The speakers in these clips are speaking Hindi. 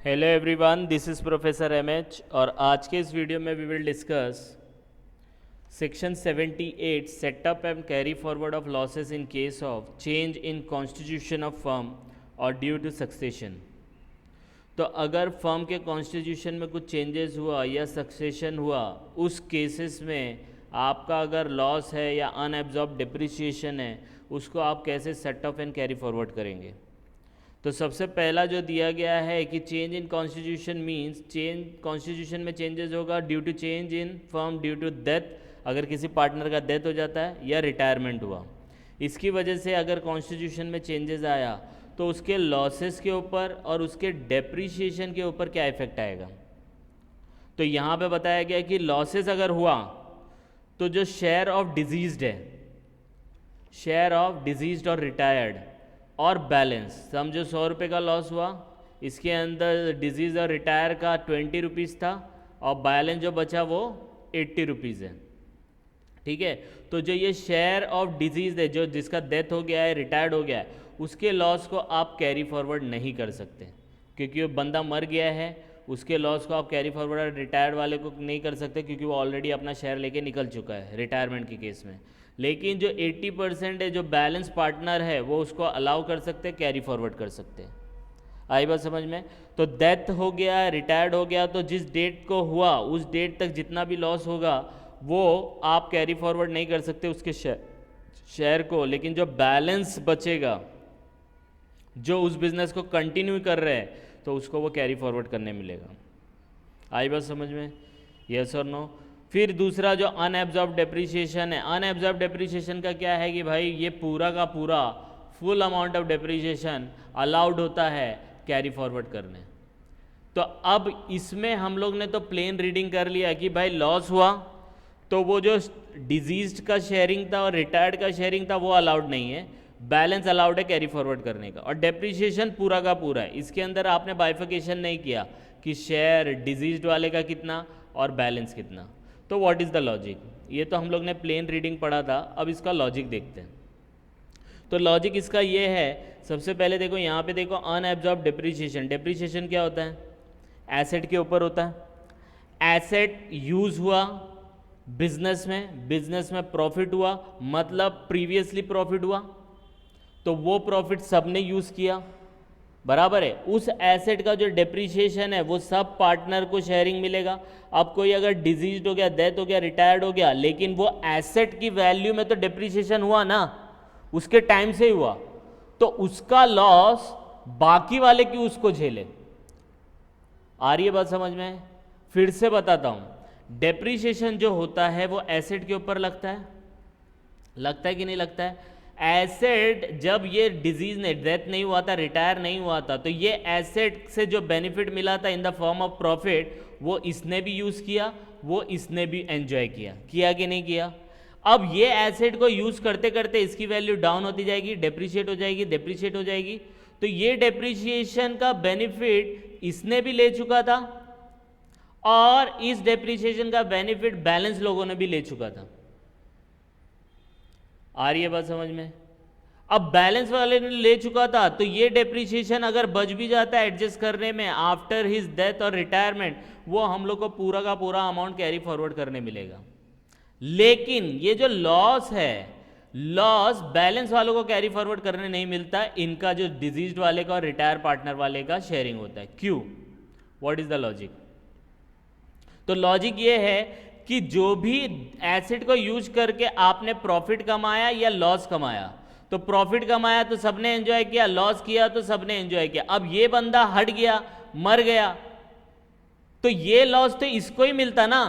Hello everyone, this is professor MH और आज के इस वीडियो में we will discuss section 78 setup and carry forward of losses in case of change in constitution of firm और ड्यू टू सक्सेशन। तो अगर फर्म के कॉन्स्टिट्यूशन में कुछ चेंजेस हुआ या सक्सेशन हुआ, उस केसेस में आपका अगर लॉस है या अनएब्जॉर्ब डिप्रिसिएशन है, उसको आप कैसे set off and carry forward करेंगे। तो सबसे पहला जो दिया गया है कि change in constitution means change constitution में चेंजेस होगा due to change in firm due to death, अगर किसी पार्टनर का डेथ हो जाता है या रिटायरमेंट हुआ, इसकी वजह से अगर कॉन्स्टिट्यूशन में चेंजेस आया तो उसके लॉसेस के ऊपर और उसके डेप्रीशिएशन के ऊपर क्या इफेक्ट आएगा। तो यहाँ पे बताया गया कि लॉसेस अगर हुआ तो जो शेयर ऑफ डिजीज्ड है, शेयर ऑफ डिजीज्ड और रिटायर्ड और बैलेंस, समझो 100 रुपये का लॉस हुआ, इसके अंदर डिजीज़ और रिटायर का 20 रुपीज़ था और बैलेंस जो बचा वो 80 रुपीज़ है। ठीक है, तो जो ये शेयर ऑफ डिजीज़ है, जो जिसका डेथ हो गया है, रिटायर्ड हो गया है, उसके लॉस को आप कैरी फॉरवर्ड नहीं कर सकते क्योंकि वो बंदा मर गया है। उसके लॉस को आप कैरी फॉरवर्ड रिटायर्ड वाले को नहीं कर सकते क्योंकि वो ऑलरेडी अपना शेयर लेके निकल चुका है रिटायरमेंट के केस में। लेकिन जो 80% है, जो बैलेंस पार्टनर है, वो उसको अलाउ कर सकते हैं, कैरी फॉरवर्ड कर सकते हैं। आई बात समझ में। तो डेथ हो गया, रिटायर्ड हो गया, तो जिस डेट को हुआ उस डेट तक जितना भी लॉस होगा वो आप कैरी फॉरवर्ड नहीं कर सकते उसके शेयर को। लेकिन जो बैलेंस बचेगा, जो उस बिजनेस को कंटिन्यू कर रहे हैं, तो उसको वो कैरी फॉरवर्ड करने मिलेगा। आई बात समझ में, यस और नो। फिर दूसरा जो अनएब्जॉर्ब डेप्रीशिएशन है, अनएब्जॉर्ब डेप्रीशिएशन का क्या है कि भाई ये पूरा का पूरा full amount of depreciation allowed होता है कैरी फॉरवर्ड करने। तो अब इसमें हम लोग ने तो प्लेन रीडिंग कर लिया कि भाई लॉस हुआ तो वो जो डिजीज्ड का शेयरिंग था और रिटायर्ड का शेयरिंग था वो अलाउड नहीं है, बैलेंस अलाउड है कैरी फॉरवर्ड करने का। और डेप्रीशिएशन पूरा का पूरा है, इसके अंदर आपने बाइफिकेशन नहीं किया कि शेयर डिजीज्ड वाले का कितना और बैलेंस कितना। तो व्हाट इज़ द लॉजिक, ये तो हम लोग ने प्लेन रीडिंग पढ़ा था, अब इसका लॉजिक देखते हैं। तो लॉजिक इसका ये है, सबसे पहले देखो यहाँ पे देखो अनएब्जॉर्ब डेप्रीशिएशन। डेप्रीशिएशन क्या होता है? एसेट के ऊपर होता है। एसेट यूज हुआ बिजनेस में प्रॉफिट हुआ, मतलब प्रीवियसली प्रॉफिट हुआ, तो वो प्रॉफिट सबने यूज किया, बराबर है। उस एसेट का जो डेप्रीशिएशन है वो सब पार्टनर को शेयरिंग मिलेगा। अब कोई अगर डिजीज हो गया, डेथ हो गया, रिटायर्ड हो गया, लेकिन वो एसेट की वैल्यू में तो डेप्रीशिएशन हुआ ना, उसके टाइम से ही हुआ, तो उसका लॉस बाकी वाले क्यों उसको झेले। आ रही है बात समझ में? फिर से बताता हूं, डेप्रीशिएशन जो होता है वो एसेट के ऊपर लगता है कि नहीं लगता है? एसेट जब ये डिजीज ने, डेथ नहीं हुआ था, रिटायर नहीं हुआ था, तो ये एसेट से जो बेनिफिट मिला था in the form of profit, वो इसने भी यूज किया, वो इसने भी एंजॉय किया कि नहीं किया। अब ये एसेट को यूज करते करते इसकी वैल्यू डाउन होती जाएगी, डेप्रीशिएट हो जाएगी, तो ये डेप्रीशिएशन का बेनिफिट इसने भी ले चुका था और इस डेप्रीशिएशन का बेनिफिट बैलेंस लोगों ने भी ले चुका था। आ रही है बात समझ में? अब बैलेंस वाले ने ले चुका था, तो ये डेप्रीशिएशन अगर बच भी जाता है एडजस्ट करने में आफ्टर हिज डेथ और रिटायरमेंट, वो हम लोग को पूरा का पूरा अमाउंट कैरी फॉरवर्ड करने मिलेगा। लेकिन ये जो लॉस है, लॉस बैलेंस वालों को कैरी फॉरवर्ड करने नहीं मिलता, इनका जो डिजीज्ड वाले का और रिटायर पार्टनर वाले का शेयरिंग होता है। क्यों? What is the logic? तो लॉजिक ये है कि जो भी एसेट को यूज करके आपने प्रॉफिट कमाया या लॉस कमाया, तो प्रॉफिट कमाया तो सबने एंजॉय किया, लॉस किया तो सबने एंजॉय किया। अब ये बंदा हट गया, मर गया, तो ये लॉस तो इसको ही मिलता ना,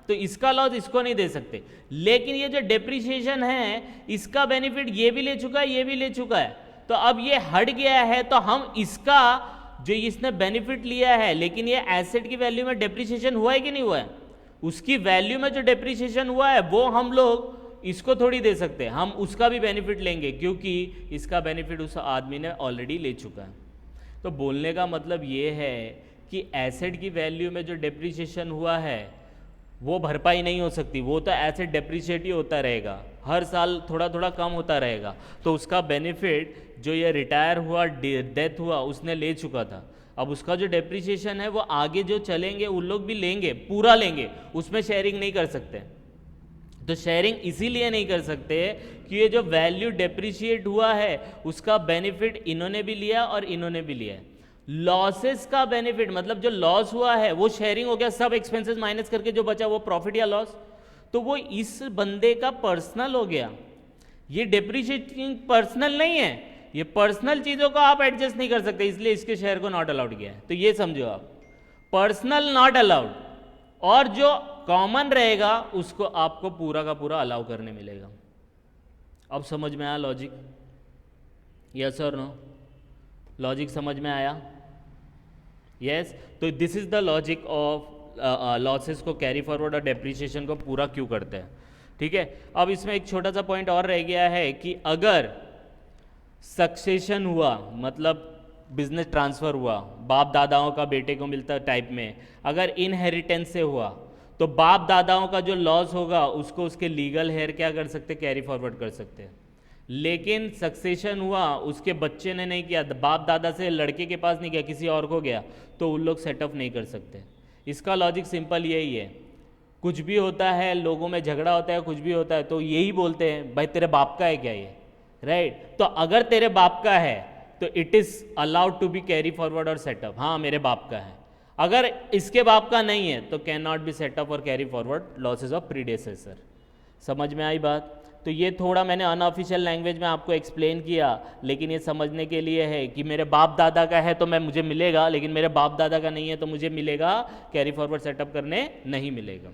तो इसका लॉस इसको नहीं दे सकते। लेकिन ये जो डेप्रीशिएशन है, इसका बेनिफिट ये भी ले चुका है, ये भी ले चुका है, तो अब ये हट गया है, तो हम इसका जो इसने बेनिफिट लिया है, लेकिन ये एसेट की वैल्यू में डेप्रीशिएशन हुआ है कि नहीं हुआ है, उसकी वैल्यू में जो डेप्रीशिएशन हुआ है वो हम लोग इसको थोड़ी दे सकते हैं, हम उसका भी बेनिफिट लेंगे क्योंकि इसका बेनिफिट उस आदमी ने ऑलरेडी ले चुका है। तो बोलने का मतलब ये है कि एसेट की वैल्यू में जो डेप्रीशिएशन हुआ है वो भरपाई नहीं हो सकती, वो तो एसेट डेप्रीशिएट ही होता रहेगा, हर साल थोड़ा थोड़ा कम होता रहेगा। तो उसका बेनिफिट जो ये रिटायर हुआ, डेथ हुआ, उसने ले चुका था। अब उसका जो डेप्रिसिएशन है वो आगे जो चलेंगे उन लोग भी लेंगे, पूरा लेंगे, उसमें शेयरिंग नहीं कर सकते। तो शेयरिंग इसीलिए नहीं कर सकते कि ये जो वैल्यू डेप्रिशिएट हुआ है उसका बेनिफिट इन्होंने भी लिया और इन्होंने भी लिया है। लॉसेस का बेनिफिट मतलब जो लॉस हुआ है वो शेयरिंग हो गया, सब एक्सपेंसेस माइनस करके जो बचा वो प्रॉफिट या लॉस, तो वो इस बंदे का पर्सनल हो गया। ये डेप्रिशिएटिंग पर्सनल नहीं है, ये पर्सनल चीज़ों को आप एडजस्ट नहीं कर सकते, इसलिए इसके शेयर को नॉट अलाउड किया है। तो ये समझो आप, पर्सनल नॉट अलाउड, और जो कॉमन रहेगा उसको आपको पूरा का पूरा अलाउ करने मिलेगा। अब समझ में आया लॉजिक? यस और नो? लॉजिक समझ में आया? यस। तो this is the logic of losses को कैरी फॉरवर्ड और डेप्रिसिएशन को पूरा क्यों करते हैं। ठीक है, अब इसमें एक छोटा सा पॉइंट और रह गया है कि अगर सक्सेशन हुआ मतलब बिजनेस ट्रांसफ़र हुआ, बाप दादाओं का बेटे को मिलता टाइप में, अगर इनहेरिटेंस से हुआ तो बाप दादाओं का जो लॉस होगा उसको उसके लीगल हेयर क्या कर सकते, कैरी फॉरवर्ड कर सकते हैं। लेकिन सक्सेशन हुआ, उसके बच्चे ने नहीं किया, बाप दादा से लड़के के पास नहीं गया, किसी और को गया, तो उन लोग सेटअप नहीं कर सकते। इसका लॉजिक सिंपल यही है, कुछ भी होता है, लोगों में झगड़ा होता है, कुछ भी होता है तो यही बोलते हैं भाई तेरे बाप का है क्या ये, राइट? तो अगर तेरे बाप का है तो it is allowed to be carry forward और सेटअप, हाँ मेरे बाप का है। अगर इसके बाप का नहीं है तो कैन नॉट बी सेटअप और carry forward losses of predecessor. समझ में आई बात? तो ये थोड़ा मैंने अनऑफिशियल लैंग्वेज में आपको एक्सप्लेन किया, लेकिन ये समझने के लिए है कि मेरे बाप दादा का है तो मुझे मिलेगा, लेकिन मेरे बाप दादा का नहीं है तो मुझे मिलेगा, कैरी फॉरवर्ड सेटअप करने नहीं मिलेगा।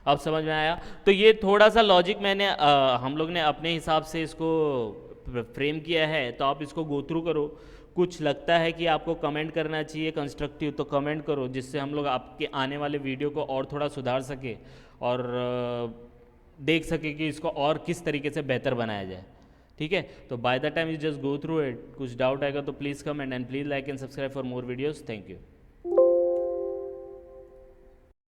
अब समझ में आया? तो ये थोड़ा सा लॉजिक मैंने हम लोग ने अपने हिसाब से इसको फ्रेम किया है, तो आप इसको गो थ्रू करो। कुछ लगता है कि आपको कमेंट करना चाहिए कंस्ट्रक्टिव, तो कमेंट करो, जिससे हम लोग आपके आने वाले वीडियो को और थोड़ा सुधार सके और देख सके कि इसको और किस तरीके से बेहतर बनाया जाए। ठीक है, तो by the time you just go through it, कुछ डाउट आएगा तो please comment and please like and subscribe for more videos. Thank you.